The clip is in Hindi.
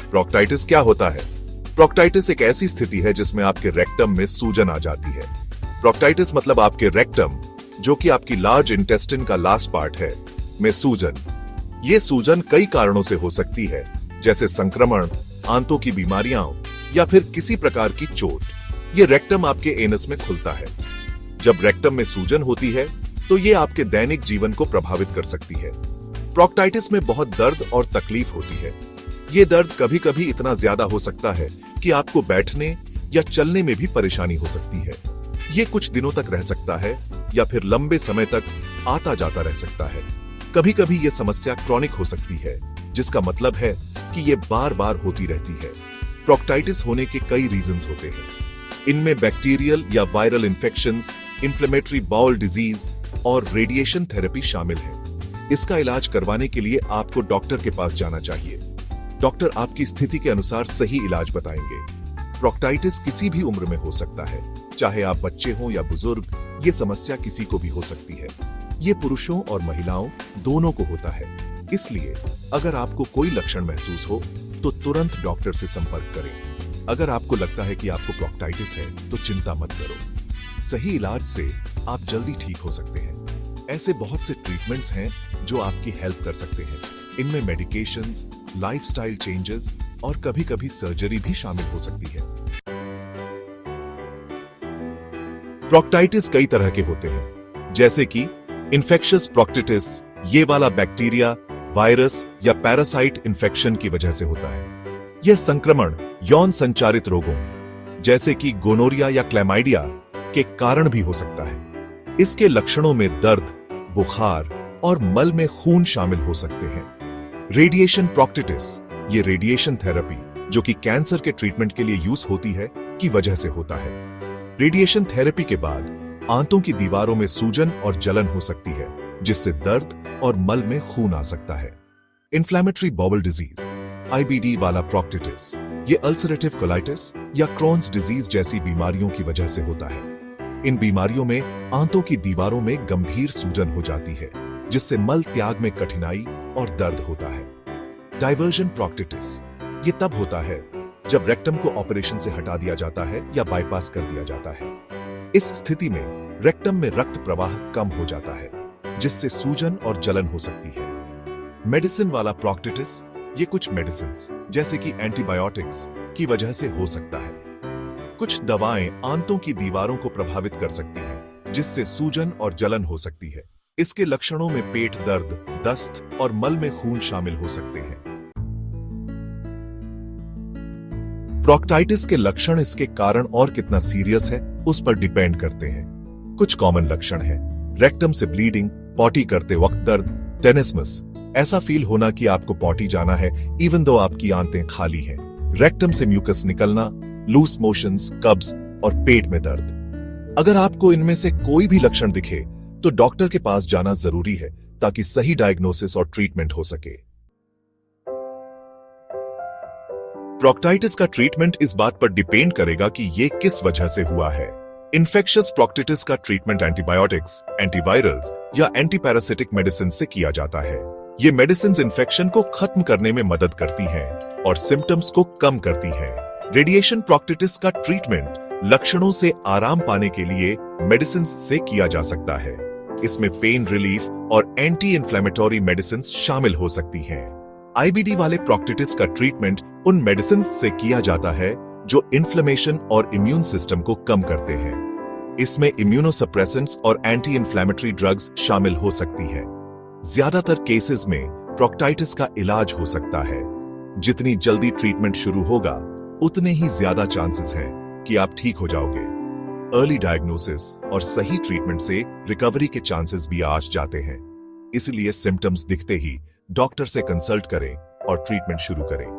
प्रोक्टाइटिस क्या होता है? प्रोक्टाइटिस एक ऐसी स्थिति है जिसमें आपके रेक्टम में सूजन आ जाती है। प्रोक्टाइटिस मतलब आपके रेक्टम, जो कि आपकी लार्ज इंटेस्टिन का लास्ट पार्ट है, में सूजन। ये सूजन कई कारणों से हो सकती है, जैसे संक्रमण, आंतों की बीमारियां या फिर किसी प्रकार की चोट। ये रेक्टम आपके एनस में खुलता है। जब रेक्टम में सूजन होती है तो ये आपके दैनिक जीवन को प्रभावित कर सकती है। प्रोक्टाइटिस में बहुत दर्द और तकलीफ होती है। ये दर्द कभी कभी इतना ज्यादा हो सकता है कि आपको बैठने या चलने में भी परेशानी हो सकती है। ये कुछ दिनों तक रह सकता है या फिर लंबे समय तक आता जाता रह सकता है। कभी कभी ये समस्या क्रॉनिक हो सकती है, जिसका मतलब है कि ये बार बार होती रहती है। प्रोक्टाइटिस होने के कई रीजंस होते हैं। इनमें बैक्टीरियल या viral infections, inflammatory bowel disease और रेडिएशन थेरेपी शामिल है। इसका इलाज करवाने के लिए आपको डॉक्टर के पास जाना चाहिए। डॉक्टर आपकी स्थिति के अनुसार सही इलाज बताएंगे। प्रोक्टाइटिस किसी भी उम्र में हो सकता है, चाहे आप बच्चे हों या बुजुर्ग। ये समस्या किसी को भी हो सकती है। ये पुरुषों और महिलाओं दोनों को होता है। इसलिए अगर आपको कोई लक्षण महसूस हो तो तुरंत डॉक्टर से संपर्क करें। अगर आपको लगता है कि आपको प्रोक्टाइटिस है तो चिंता मत करो। सही इलाज से आप जल्दी ठीक हो सकते हैं। ऐसे बहुत से ट्रीटमेंट्स हैं जो आपकी हेल्प कर सकते हैं। इनमें मेडिकेशंस, लाइफस्टाइल चेंजेस और कभी-कभी सर्जरी भी शामिल हो सकती है। प्रोक्टाइटिस कई तरह के होते हैं, जैसे कि इन्फेक्शियस प्रोक्टिटिस, ये वाला बैक्टीरिया, वायरस या पैरासाइट इन्फेक्शन की वजह से होता है। यह संक्रमण यौन संचारित रोगों जैसे कि गोनोरिया या क्लैमाइडिया के कारण भी हो सकता है। इसके लक्षणों में दर्द, बुखार और मल में खून शामिल हो सकते हैं। रेडिएशन प्रोक्टिटिस, ये रेडिएशन थेरेपी जो कि कैंसर के ट्रीटमेंट के लिए यूज होती है की वजह से होता है। रेडिएशन थेरेपी के बाद आंतों की दीवारों में सूजन और जलन हो सकती है, जिससे दर्द और मल में खून आ सकता है। इन्फ्लेमेटरी बाउल डिजीज, आईबीडी वाला प्रोक्टिटिस, ये अल्सरेटिव कोलाइटिस या क्रॉन्स डिजीज जैसी बीमारियों की वजह से होता है। इन बीमारियों में आंतों की दीवारों में गंभीर सूजन हो जाती है, जिससे मल त्याग में कठिनाई और दर्द होता है। डाइवर्जन प्रोक्टिटिस, ये तब होता है जब रेक्टम को ऑपरेशन से हटा दिया जाता है या बाईपास कर दिया जाता है। इस स्थिति में रेक्टम में रक्त प्रवाह कम हो जाता है, जिससे सूजन और जलन हो सकती है। मेडिसिन वाला प्रोक्टिटिस, ये कुछ मेडिसिन जैसे कि एंटीबायोटिक्स की वजह से हो सकता है। कुछ दवाएं आंतों की दीवारों को प्रभावित कर सकती हैं, जिससे सूजन और जलन हो सकती है। इसके लक्षणों में पेट दर्द, दस्त और मल में खून शामिल हो सकते हैं। प्रोक्टाइटिस के लक्षण इसके कारण और कितना सीरियस है उस पर डिपेंड करते हैं। कुछ कॉमन लक्षण हैं: रेक्टम से ब्लीडिंग, पॉटी करते वक्त दर्द, टेनिसमस, ऐसा फील होना कि आपको पॉटी जाना है इवन दो आपकी आंतें खाली हैं, रेक्टम से म्यूकस निकलना, लूज मोशंस, कब्ज और पेट में दर्द। अगर आपको इनमें से कोई भी लक्षण दिखे तो डॉक्टर के पास जाना जरूरी है ताकि सही डायग्नोसिस और ट्रीटमेंट हो सके। प्रोक्टाइटिस का ट्रीटमेंट इस बात पर डिपेंड करेगा कि ये किस वजह से हुआ है। इन्फेक्शियस प्रोक्टिटिस का ट्रीटमेंट एंटीबायोटिक्स, एंटीवायरल्स या एंटीपैरासिटिक मेडिसिन से किया जाता है। ये मेडिसिन इन्फेक्शन को खत्म करने में मदद करती हैं और सिम्टम्स को कम करती हैं। रेडिएशन प्रोक्टिटिस का ट्रीटमेंट लक्षणों से आराम पाने के लिए मेडिसिन से किया जा सकता है। इसमें पेन रिलीफ और एंटी इन्फ्लेमेटरी मेडिसिन शामिल हो सकती हैं। आईबीडी वाले प्रोक्टिटिस का ट्रीटमेंट उन मेडिसिन से किया जाता है जो इन्फ्लेमेशन और इम्यून सिस्टम को कम करते हैं। इसमें इम्यूनोसप्रेसेंट्स और एंटी इन्फ्लेमेटरी ड्रग्स शामिल हो सकती हैं। ज्यादातर केसेस में प्रोक्टाइटिस का इलाज हो सकता है। जितनी जल्दी ट्रीटमेंट शुरू होगा, उतने ही ज्यादा चांसेस हैं कि आप ठीक हो जाओगे। अर्ली डायग्नोसिस और सही ट्रीटमेंट से रिकवरी के चांसेस भी आ जाते हैं। इसलिए सिम्टम्स दिखते ही डॉक्टर से कंसल्ट करें और ट्रीटमेंट शुरू करें।